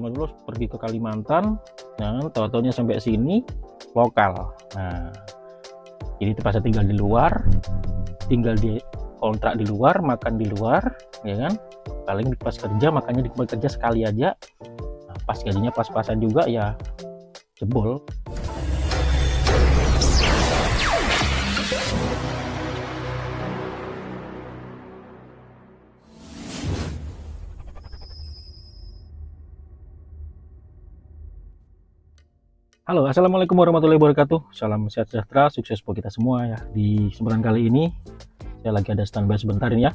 dulu pergi ke Kalimantan, nah tahu-taunya sampai sini lokal. Nah, jadi terpaksa tinggal di luar, tinggal di kontrak di luar, makan di luar, ya kan? Paling pas kerja makanya di tempat kerja sekali aja. Nah, pas gajinya pas-pasan juga ya jebol. Halo, assalamualaikum warahmatullahi wabarakatuh. Salam sehat sejahtera, sukses buat kita semua ya. Di kesempatan kali ini saya lagi ada standby sebentar ini ya.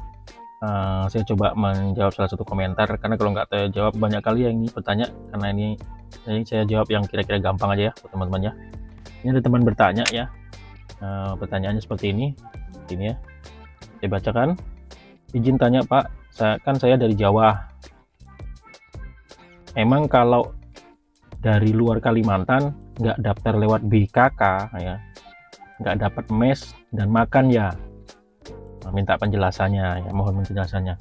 Saya coba menjawab salah satu komentar karena kalau nggak saya jawab banyak kali yang ini bertanya, karena ini saya jawab yang kira-kira gampang aja ya buat teman-teman ya. Ini ada teman bertanya ya. Pertanyaannya seperti ini ya. Saya bacakan. Izin tanya Pak, saya dari Jawa. Emang kalau dari luar Kalimantan nggak daftar lewat BKK ya, nggak dapat mes dan makan ya? Minta penjelasannya ya, mohon penjelasannya.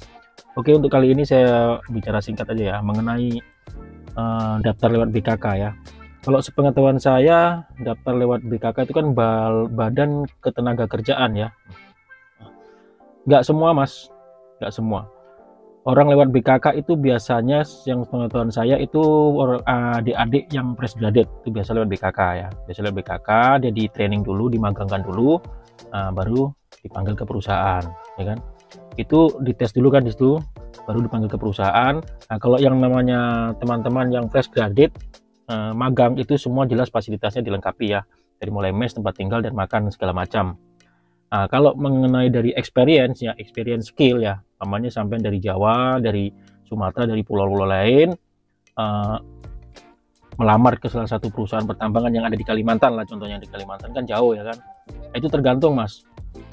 Oke, untuk kali ini saya bicara singkat aja ya mengenai daftar lewat BKK ya. Kalau sepengetahuan saya, daftar lewat BKK itu kan Badan Ketenagakerjaan ya. Nggak semua mas, nggak semua orang lewat BKK itu biasanya, yang pengetahuan saya itu adik-adik yang fresh graduate itu biasa lewat BKK ya. Biasa lewat BKK, dia di training dulu, dimagangkan dulu, baru dipanggil ke perusahaan, ya kan? Itu dites dulu kan di situ, baru dipanggil ke perusahaan. Nah, kalau yang namanya teman-teman yang fresh graduate magang itu semua jelas fasilitasnya dilengkapi ya, dari mulai mes, tempat tinggal dan makan segala macam. Nah, kalau mengenai dari experience ya, experience skill ya, namanya sampai dari Jawa, dari Sumatera, dari pulau-pulau lain, melamar ke salah satu perusahaan pertambangan yang ada di Kalimantan lah, contohnya di Kalimantan kan jauh ya kan. Itu tergantung mas,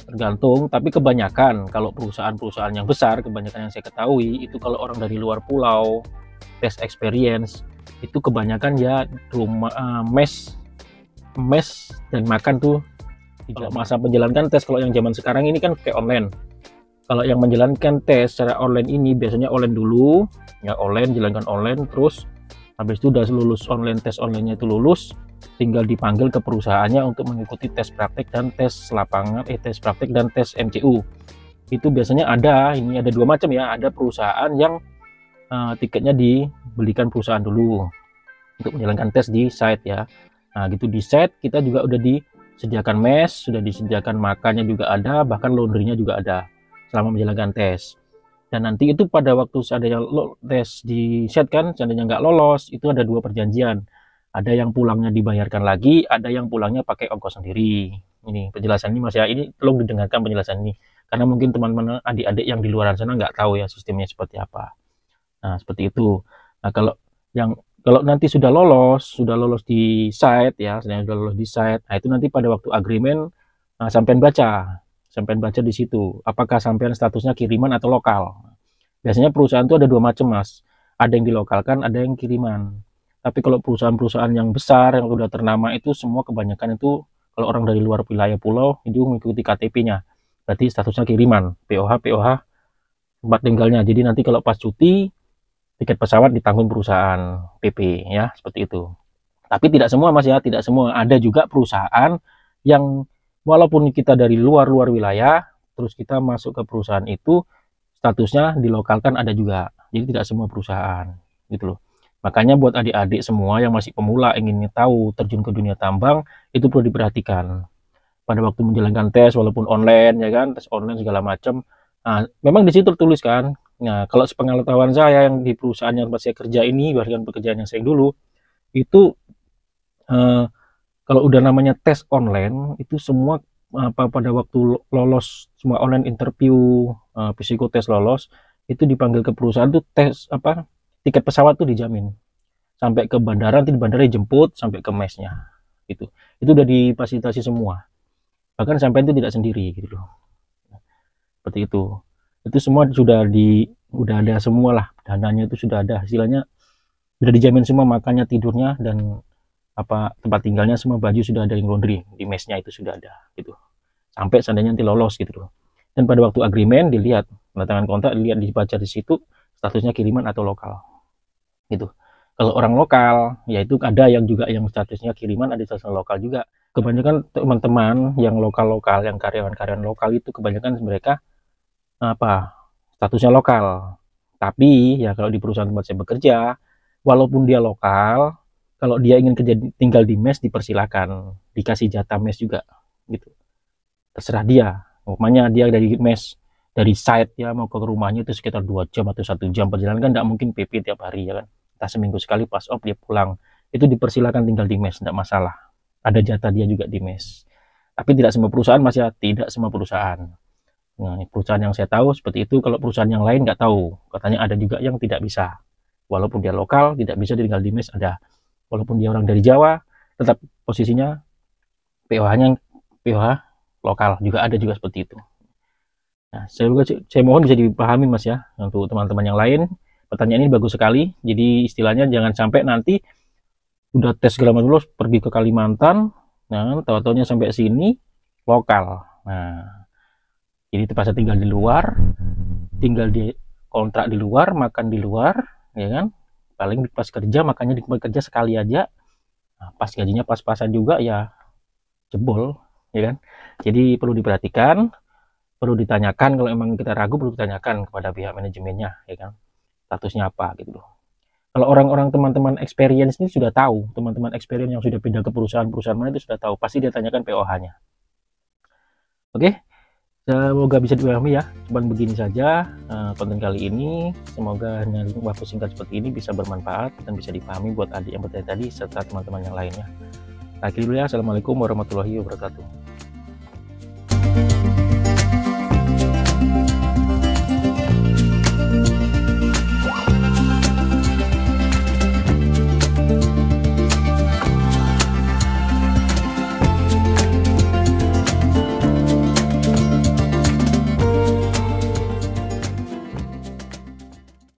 tergantung. Tapi kebanyakan kalau perusahaan-perusahaan yang besar, kebanyakan yang saya ketahui itu kalau orang dari luar pulau tes experience itu kebanyakan ya rumah mes dan makan tuh. Kalau masa menjalankan tes, kalau yang zaman sekarang ini kan kayak online. Kalau yang menjalankan tes secara online ini biasanya online dulu ya, jalankan online, terus habis itu udah lulus online, tes onlinenya itu lulus, tinggal dipanggil ke perusahaannya untuk mengikuti tes praktek dan tes lapangan, tes praktek dan tes MCU. Itu biasanya ada dua macam ya. Ada perusahaan yang tiketnya dibelikan perusahaan dulu untuk menjalankan tes di site ya. Nah gitu, di site kita juga udah disediakan mes, sudah disediakan makannya juga ada, bahkan laundrynya juga ada selama menjalankan tes. Dan nanti itu pada waktu seandainya tes di set kan, seandainya nggak lolos, itu ada dua perjanjian. Ada yang pulangnya dibayarkan lagi, ada yang pulangnya pakai ongkos sendiri. Ini penjelasan ini mas ya, ini tolong didengarkan penjelasan ini, karena mungkin teman-teman adik-adik yang di luar sana nggak tahu ya sistemnya seperti apa. Nah seperti itu. Nah kalau nanti sudah lolos di site ya, sudah lolos di site, nah itu nanti pada waktu agreement sampean baca di situ apakah sampean statusnya kiriman atau lokal. Biasanya perusahaan itu ada dua macam mas, ada yang dilokalkan, ada yang kiriman. Tapi kalau perusahaan-perusahaan yang besar yang sudah ternama itu semua kebanyakan itu kalau orang dari luar wilayah pulau itu mengikuti KTP-nya, berarti statusnya kiriman, POH tempat tinggalnya. Jadi nanti kalau pas cuti, tiket pesawat ditanggung perusahaan PP ya, seperti itu. Tapi tidak semua mas ya, tidak semua. Ada juga perusahaan yang walaupun kita dari luar wilayah, terus kita masuk ke perusahaan itu statusnya dilokalkan, ada juga. Jadi tidak semua perusahaan gitu loh. Makanya buat adik-adik semua yang masih pemula ingin tahu terjun ke dunia tambang, itu perlu diperhatikan pada waktu menjalankan tes, walaupun online ya kan, tes online segala macam. Nah, memang di situ tertulis kan. Nah, kalau sepengetahuan saya yang di perusahaan yang saya kerja ini, bahkan pekerjaan yang saya dulu, itu kalau udah namanya tes online, itu semua pada waktu lolos, semua online interview, psikotes lolos, itu dipanggil ke perusahaan tuh tes tiket pesawat tuh dijamin. Sampai ke bandara, nanti di bandara dijemput sampai ke mesnya. Gitu. Itu udah difasilitasi semua. Bahkan sampai itu tidak sendiri gitu loh. Seperti itu. Itu semua udah ada semua lah, dananya itu sudah ada, hasilnya sudah dijamin semua, makannya, tidurnya, dan tempat tinggalnya, semua, baju sudah ada yang laundry di mesnya itu sudah ada gitu, sampai seandainya nanti lolos gitu loh. Dan pada waktu agreement dilihat, tanda tangan kontrak, dilihat, dibaca di situ statusnya kiriman atau lokal gitu. Kalau orang lokal, yaitu ada yang juga yang statusnya kiriman, ada status lokal juga. Kebanyakan teman-teman yang lokal-lokal, yang karyawan-karyawan lokal itu kebanyakan mereka apa statusnya lokal. Tapi ya kalau di perusahaan tempat saya bekerja, walaupun dia lokal, kalau dia ingin kerja tinggal di mes dipersilakan, dikasih jatah mes juga gitu. Terserah dia. Umpamanya dia dari mes dari site ya mau ke rumahnya itu sekitar 2 jam atau 1 jam perjalanan, kan tidak mungkin PP tiap hari ya kan. Entah seminggu sekali pas off dia pulang. Itu dipersilakan tinggal di mes, tidak masalah. Ada jatah dia juga di mes. Tapi tidak semua perusahaan, masih tidak semua perusahaan. Nah, perusahaan yang saya tahu seperti itu. Kalau perusahaan yang lain nggak tahu. Katanya ada juga yang tidak bisa. Walaupun dia lokal, tidak bisa tinggal di mes, ada. Walaupun dia orang dari Jawa, tetap posisinya POH-nya POH lokal. Juga ada juga seperti itu. Nah, saya mohon bisa dipahami Mas ya, untuk teman-teman yang lain. Pertanyaan ini bagus sekali. Jadi istilahnya jangan sampai nanti udah tes segala macam lulus pergi ke Kalimantan, nah tahu-taunya sampai sini lokal. Nah, jadi terpaksa tinggal di luar, tinggal di kontrak di luar, makan di luar, ya kan? Paling pas kerja makanya di kerja sekali aja. Nah, pas gajinya pas-pasan juga ya jebol, ya kan? Jadi perlu diperhatikan, perlu ditanyakan kalau emang kita ragu, perlu ditanyakan kepada pihak manajemennya, ya kan? Statusnya apa gitu loh. Kalau orang-orang teman-teman experience ini sudah tahu, teman-teman experience yang sudah pindah ke perusahaan-perusahaan mana itu sudah tahu, pasti dia tanyakan POH-nya. Oke, semoga bisa dipahami ya. Cuman begini saja konten kali ini. Semoga waktu singkat seperti ini bisa bermanfaat dan bisa dipahami buat adik yang bertanya tadi serta teman-teman yang lainnya. Akhirnya dulu ya. Assalamualaikum warahmatullahi wabarakatuh.